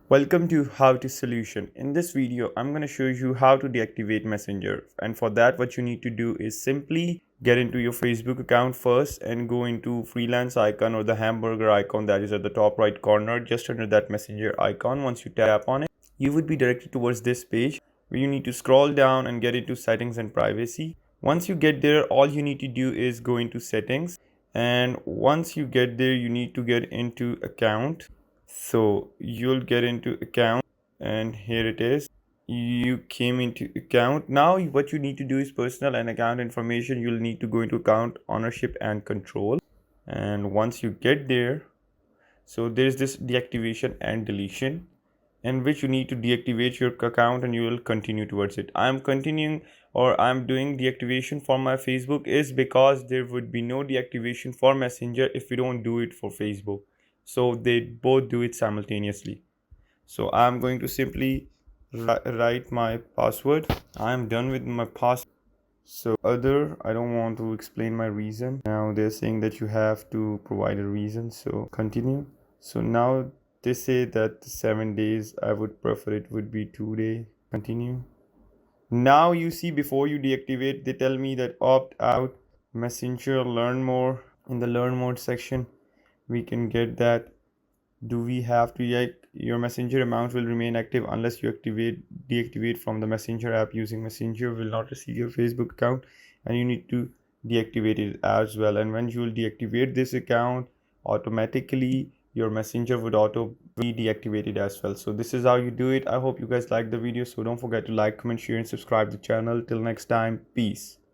Welcome to How to Solution. In this video, I'm going to show you how to deactivate Messenger. And for that, what you need to do is simply get into your Facebook account first and go into freelance icon or the hamburger icon that is at the top right corner, just under that Messenger icon. Once you tap on it, you would be directed towards this page where you need to scroll down and get into settings and privacy. Once you get there, all you need to do is go into settings. And once you get there, you need to get into account. So you'll get into account, and here it is. You came into account. Now what you need to do is personal and account information. You'll need to go into account ownership and control. And once you get there, so there's this deactivation and deletion, in which you need to deactivate your account and you will continue towards it. I'm continuing, or I'm doing deactivation for my Facebook is because there would be no deactivation for Messenger if we don't do it for Facebook. So they both do it simultaneously. So I'm going to simply write my password. I'm done with my password. So I don't want to explain my reason. Now they're saying that you have to provide a reason, so continue. So now they say that 7 days, I would prefer it would be 2 day. Continue. Now you see, before you deactivate, they tell me that opt out Messenger, learn more. In the learn more section, we can get that. Do we have to, like, your Messenger account will remain active unless you deactivate from the Messenger app. Using Messenger will not receive your Facebook account, and you need to deactivate it as well. And when you will deactivate this account, automatically your Messenger would auto be deactivated as well. So this is how you do it. I hope you guys like the video, so don't forget to like, comment, share, and subscribe the channel. Till next time, peace.